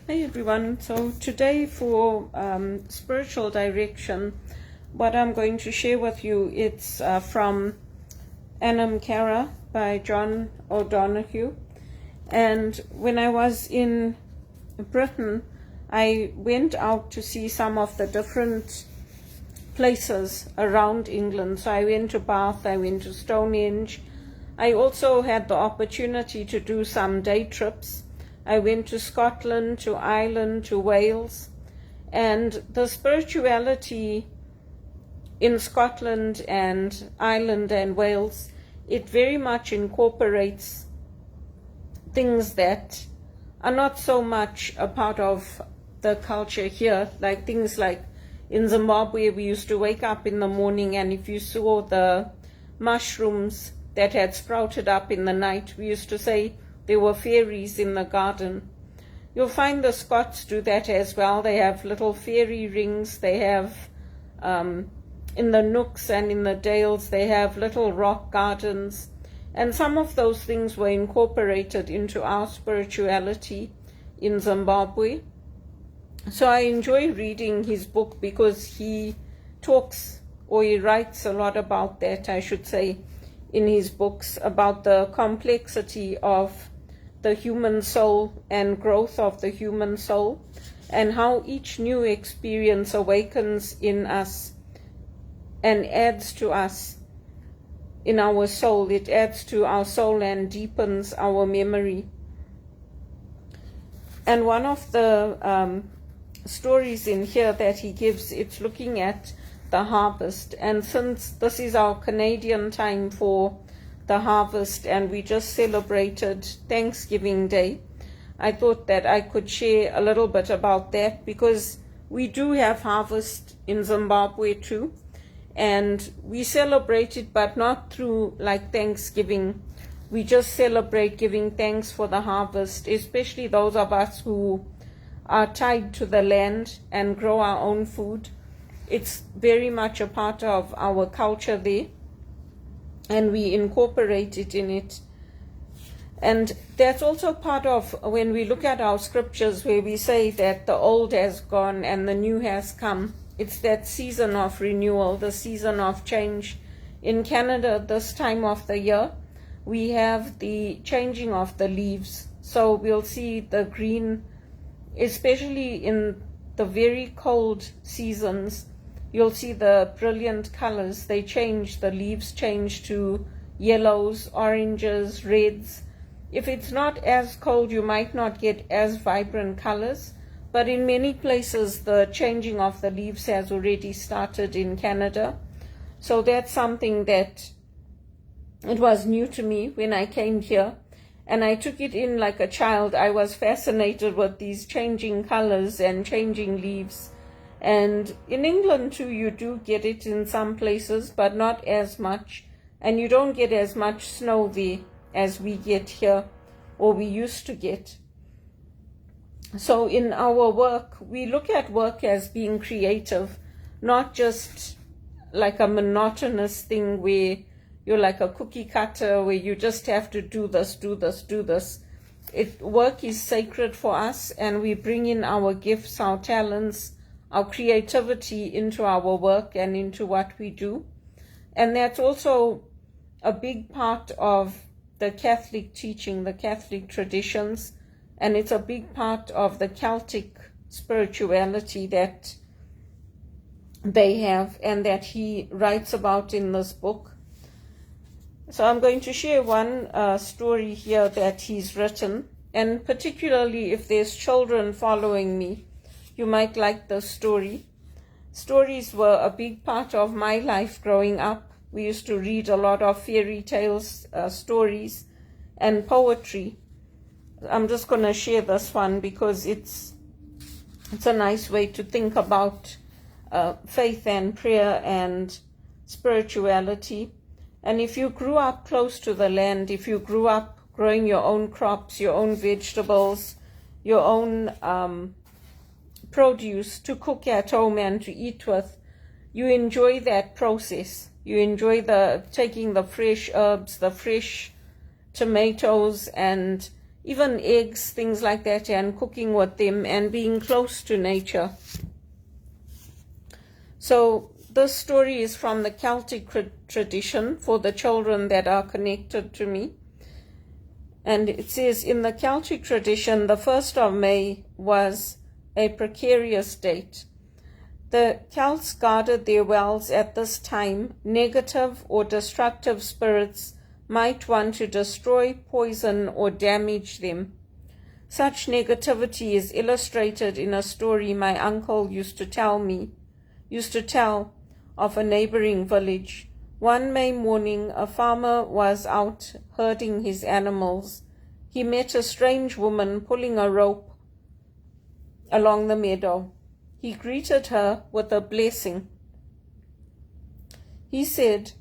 Hey everyone, so today for spiritual direction, what I'm going to share with you, it's from Anam Cara by John O'Donoghue. And when I was in Britain, I went out to see some of the different places around England. So I went to Bath, I went to Stonehenge. I also had the opportunity to do some day trips. I went to Scotland, to Ireland, to Wales, and the spirituality in Scotland and Ireland and Wales, it very much incorporates things that are not so much a part of the culture here, like things like in Zimbabwe we used to wake up in the morning and if you saw the mushrooms that had sprouted up in the night, we used to say there were fairies in the garden. You'll find the Scots do that as well. They have little fairy rings. They have, in the nooks and in the dales, they have little rock gardens. And some of those things were incorporated into our spirituality in Zimbabwe. So I enjoy reading his book because he talks, or he writes a lot about that, I should say, in his books, about the complexity of the human soul and growth of the human soul, and how each new experience awakens in us and adds to us in our soul. It adds to our soul and deepens our memory. And one of the stories in here that he gives, it's looking at the harvest. And since this is our Canadian time for the harvest and we just celebrated Thanksgiving Day, I thought that I could share a little bit about that because we do have harvest in Zimbabwe too, and we celebrate it, but not through like Thanksgiving. We just celebrate giving thanks for the harvest, especially those of us who are tied to the land and grow our own food. It's very much a part of our culture there, and we incorporate it in it. And that's also part of when we look at our scriptures where we say that the old has gone and the new has come. It's that season of renewal, the season of change. In Canada, this time of the year, we have the changing of the leaves. So we'll see the green, especially in the very cold seasons, you'll see the brilliant colors. They change, the leaves change to yellows, oranges, reds. If it's not as cold, you might not get as vibrant colors, but in many places the changing of the leaves has already started in Canada. So that's something that it was new to me when I came here, and I took it in like a child. I was fascinated with these changing colors and changing leaves. And in England too, you do get it in some places, but not as much. And you don't get as much snow there as we get here, or we used to get. So in our work, we look at work as being creative, not just like a monotonous thing where you're like a cookie cutter, where you just have to do this, do this, do this. Work is sacred for us, and we bring in our gifts, our talents, our creativity into our work and into what we do. And that's also a big part of the Catholic teaching, the Catholic traditions, and it's a big part of the Celtic spirituality that they have and that he writes about in this book. So I'm going to share one story here that he's written, and particularly if there's children following me, you might like the story. Stories were a big part of my life growing up. We used to read a lot of fairy tales, stories, and poetry. I'm just going to share this one because it's a nice way to think about faith and prayer and spirituality. And if you grew up close to the land, if you grew up growing your own crops, your own vegetables, your own produce to cook at home and to eat with, you enjoy that process. You enjoy taking the fresh herbs, the fresh tomatoes, and even eggs, things like that, and cooking with them and being close to nature. So this story is from the Celtic tradition for the children that are connected to me. And it says, in the Celtic tradition, the 1st of May was a precarious date. The Celts guarded their wells at this time. Negative or destructive spirits might want to destroy, poison, or damage them. Such negativity is illustrated in a story my uncle used to tell of a neighboring village. One May morning, a farmer was out herding his animals. He met a strange woman pulling a rope along the meadow. He greeted her with a blessing. He said,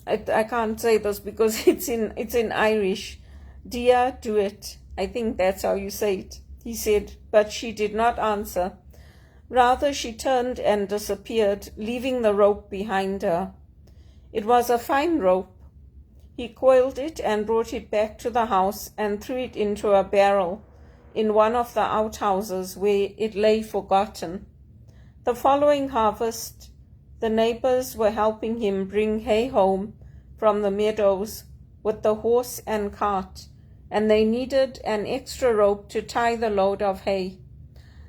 I can't say this because it's in Irish, "Dia, do it." I think that's how you say it. He said, but she did not answer. Rather, she turned and disappeared, leaving the rope behind her. It was a fine rope. He coiled it and brought it back to the house and threw it into a barrel in one of the outhouses where it lay forgotten. The following harvest, the neighbors were helping him bring hay home from the meadows with the horse and cart, and they needed an extra rope to tie the load of hay.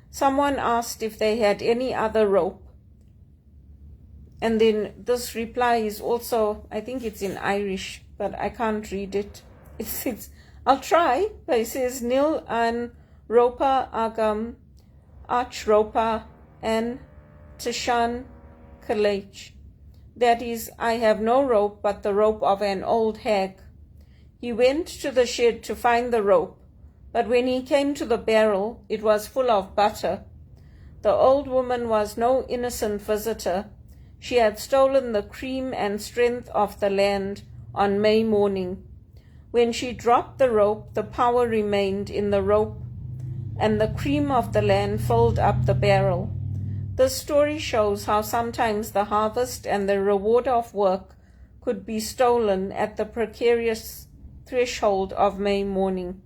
Someone asked if they had any other rope. And then this reply is also, I think it's in Irish, but I can't read it. I'll try, but it says, Nil an ropa agam ach ropa an tishan kalech. That is, I have no rope but the rope of an old hag. He went to the shed to find the rope, but when he came to the barrel, it was full of butter. The old woman was no innocent visitor. She had stolen the cream and strength of the land on May morning. When she dropped the rope, the power remained in the rope, and the cream of the land filled up the barrel. This story shows how sometimes the harvest and the reward of work could be stolen at the precarious threshold of May morning.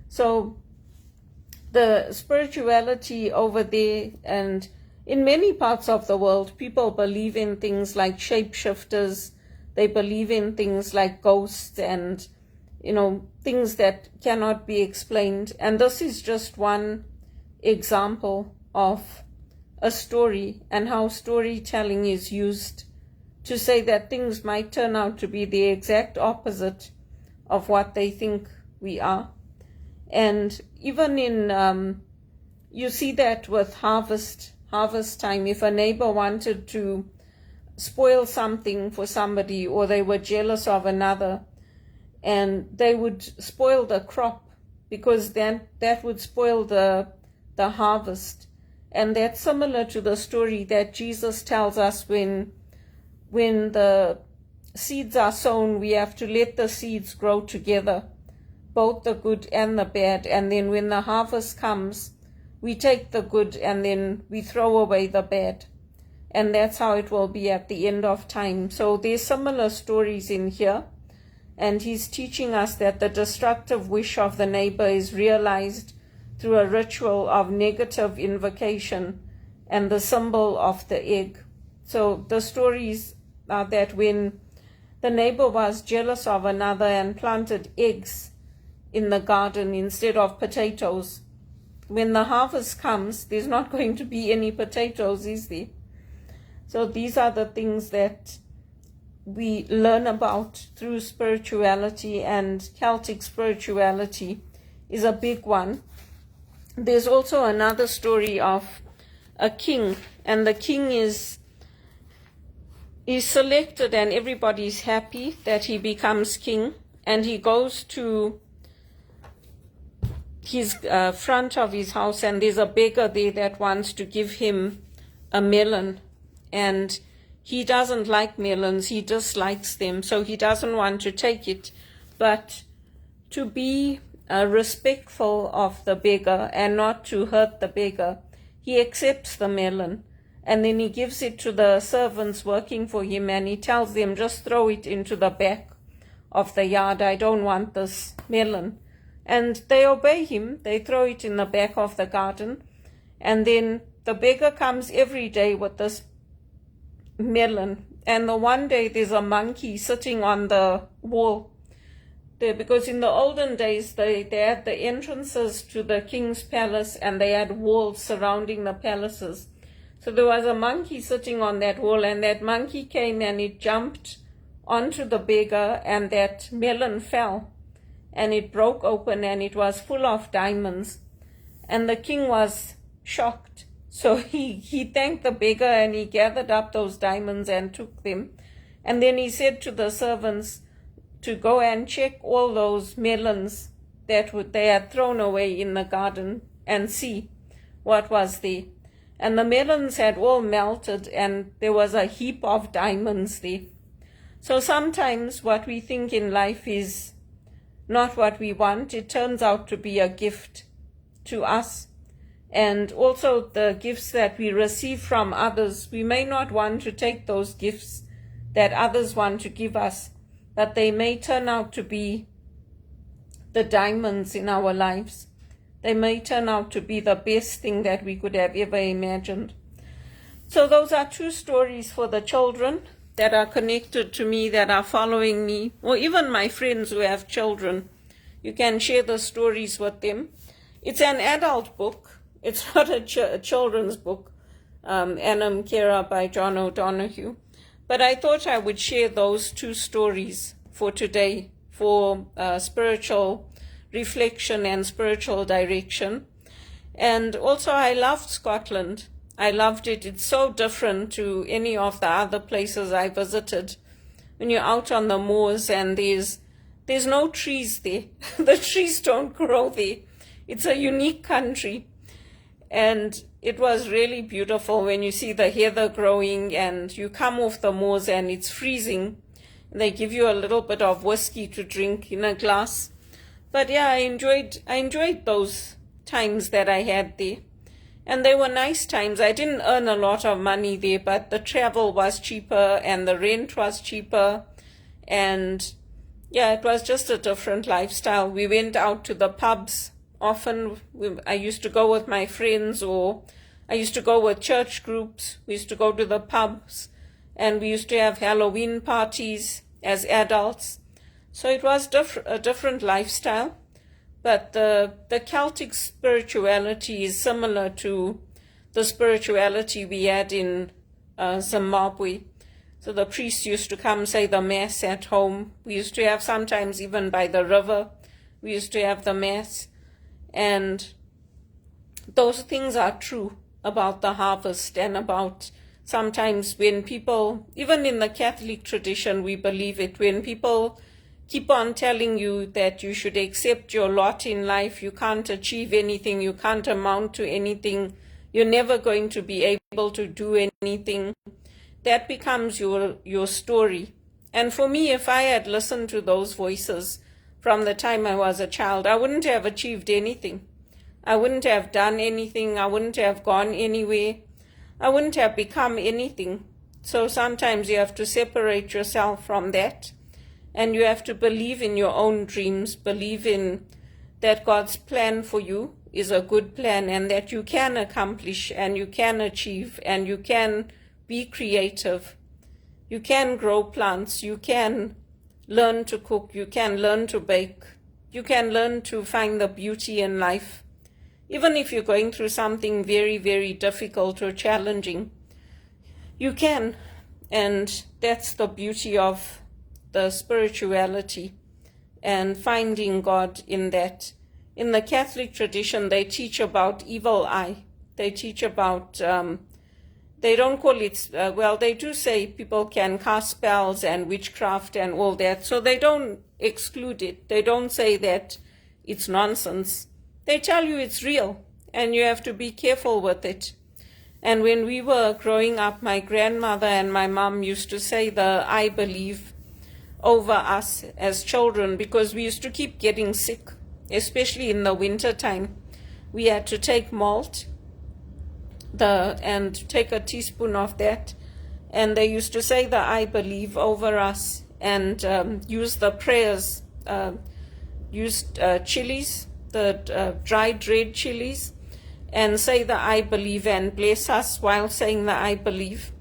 So the spirituality over there, and in many parts of the world, people believe in things like shapeshifters. They believe in things like ghosts and, things that cannot be explained. And this is just one example of a story and how storytelling is used to say that things might turn out to be the exact opposite of what they think we are. And even in, you see that with harvest time, if a neighbor wanted to spoil something for somebody, or they were jealous of another, and they would spoil the crop because then that would spoil the harvest. And that's similar to the story that Jesus tells us when the seeds are sown, we have to let the seeds grow together, both the good and the bad. And then when the harvest comes, we take the good and then we throw away the bad. And that's how it will be at the end of time. So there's similar stories in here. And he's teaching us that the destructive wish of the neighbor is realized through a ritual of negative invocation and the symbol of the egg. So the stories are that when the neighbor was jealous of another and planted eggs in the garden instead of potatoes, when the harvest comes, there's not going to be any potatoes, is there? So these are the things that we learn about through spirituality, and Celtic spirituality is a big one. There's also another story of a king, and the king is selected and everybody's happy that he becomes king, and he goes to his front of his house, and there's a beggar there that wants to give him a melon. And he doesn't like melons, he dislikes them, so he doesn't want to take it. But to be respectful of the beggar and not to hurt the beggar, he accepts the melon. And then he gives it to the servants working for him, and he tells them, just throw it into the back of the yard. I don't want this melon. And they obey him. They throw it in the back of the garden. And then the beggar comes every day with this melon. And the one day there's a monkey sitting on the wall there, because in the olden days they had the entrances to the king's palace and they had walls surrounding the palaces. So there was a monkey sitting on that wall, and that monkey came and it jumped onto the beggar, and that melon fell and it broke open and it was full of diamonds. And the king was shocked. So he thanked the beggar and he gathered up those diamonds and took them. And then he said to the servants to go and check all those melons that they had thrown away in the garden and see what was there. And the melons had all melted and there was a heap of diamonds there. So sometimes what we think in life is not what we want. It turns out to be a gift to us. And also the gifts that we receive from others, we may not want to take those gifts that others want to give us, but they may turn out to be the diamonds in our lives. They may turn out to be the best thing that we could have ever imagined. So those are two stories for the children that are connected to me, that are following me, or even my friends who have children. You can share the stories with them. It's an adult book. It's not a children's book, Annam Kera by John O'Donoghue. But I thought I would share those two stories for today, for spiritual reflection and spiritual direction. And also I loved Scotland. I loved it. It's so different to any of the other places I visited. When you're out on the moors and there's no trees there. The trees don't grow there. It's a unique country. And it was really beautiful when you see the heather growing and you come off the moors and it's freezing. They give you a little bit of whiskey to drink in a glass. But yeah, I enjoyed those times that I had there. And they were nice times. I didn't earn a lot of money there, but the travel was cheaper and the rent was cheaper. And yeah, it was just a different lifestyle. We went out to the pubs often. I used to go with my friends, or I used to go with church groups. We used to go to the pubs and we used to have Halloween parties as adults. So it was a different lifestyle. But the Celtic spirituality is similar to the spirituality we had in Zimbabwe. So the priests used to come say the Mass at home. We used to have sometimes even by the river, we used to have the Mass. And those things are true about the harvest and about sometimes when people, even in the Catholic tradition, we believe it, when people keep on telling you that you should accept your lot in life, you can't achieve anything, you can't amount to anything, you're never going to be able to do anything, that becomes your story. And for me, if I had listened to those voices from the time I was a child, I wouldn't have achieved anything. I wouldn't have done anything. I wouldn't have gone anywhere. I wouldn't have become anything. So sometimes you have to separate yourself from that. And you have to believe in your own dreams, believe in that God's plan for you is a good plan and that you can accomplish and you can achieve and you can be creative. You can grow plants, you can learn to cook, you can learn to bake, you can learn to find the beauty in life. Even if you're going through something very, very difficult or challenging, you can. And that's the beauty of the spirituality and finding God in that. In the Catholic tradition, they teach about evil eye. They teach about, they don't call it, well, they do say people can cast spells and witchcraft and all that. So they don't exclude it. They don't say that it's nonsense. They tell you it's real and you have to be careful with it. And when we were growing up, my grandmother and my mom used to say the I believe over us as children because we used to keep getting sick, especially in the winter time. We had to take malt and take a teaspoon of that, and they used to say the I believe over us, and use the prayers, use chilies, the dried red chilies, and say the I believe and bless us while saying the I believe.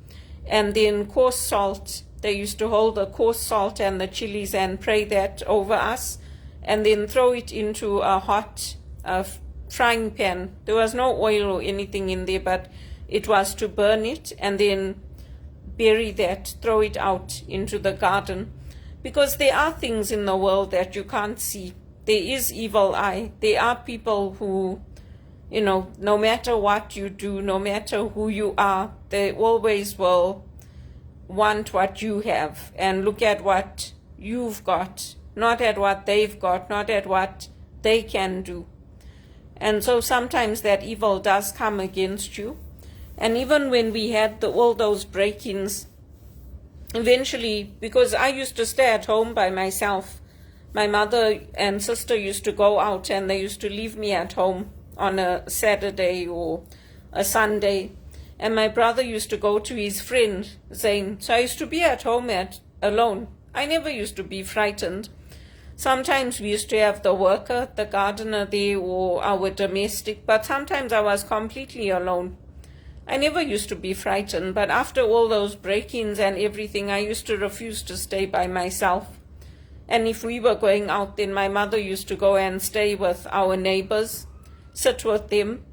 And then coarse salt, they used to hold the coarse salt and the chilies and pray that over us, and then throw it into a hot frying pan. There was no oil or anything in there, but it was to burn it and then bury that, throw it out into the garden. Because there are things in the world that you can't see. There is evil eye. There are people who, no matter what you do, no matter who you are, they always will want what you have and look at what you've got, not at what they've got, not at what they can do. And so sometimes that evil does come against you. And even when we had all those break-ins, eventually, because I used to stay at home by myself, my mother and sister used to go out and they used to leave me at home on a Saturday or a Sunday. And my brother used to go to his friend, Zane. So I used to be at home alone. I never used to be frightened. Sometimes we used to have the worker, the gardener there, or our domestic, but sometimes I was completely alone. I never used to be frightened, but after all those break-ins and everything, I used to refuse to stay by myself. And if we were going out, then my mother used to go and stay with our neighbors, sit with them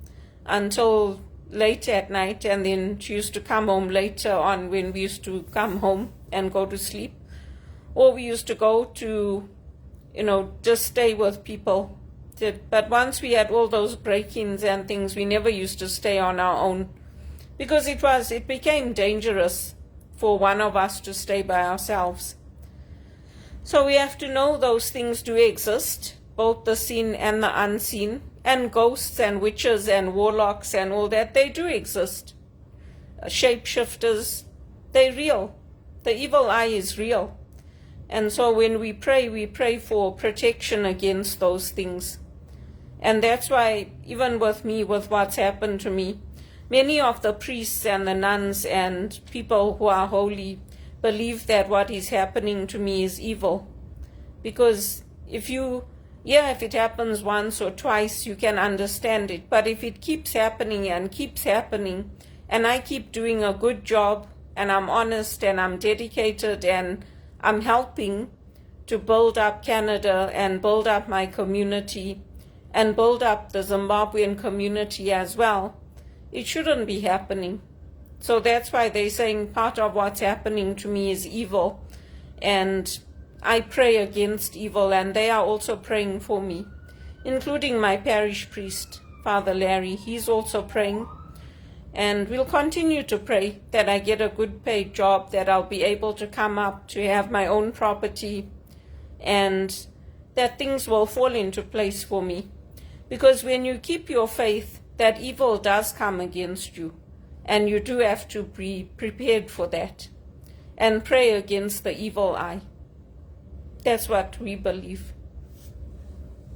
until late at night, and then she used to come home later on when we used to come home and go to sleep. Or we used to go to, just stay with people. But once we had all those break-ins and things, we never used to stay on our own, because it became dangerous for one of us to stay by ourselves. So we have to know those things do exist, both the seen and the unseen, and ghosts and witches and warlocks and all that, they do exist. Shapeshifters, they're real. The evil eye is real. And so when we pray for protection against those things. And that's why, even with me, with what's happened to me, many of the priests and the nuns and people who are holy believe that what is happening to me is evil. Because if it happens once or twice, you can understand it. But if it keeps happening, and I keep doing a good job, and I'm honest, and I'm dedicated, and I'm helping to build up Canada and build up my community and build up the Zimbabwean community as well, it shouldn't be happening. So that's why they're saying part of what's happening to me is evil. And I pray against evil, and they are also praying for me, including my parish priest, Father Larry. He's also praying. And we'll continue to pray that I get a good paid job, that I'll be able to come up to have my own property, and that things will fall into place for me. Because when you keep your faith, that evil does come against you, and you do have to be prepared for that and pray against the evil eye. That's what we believe.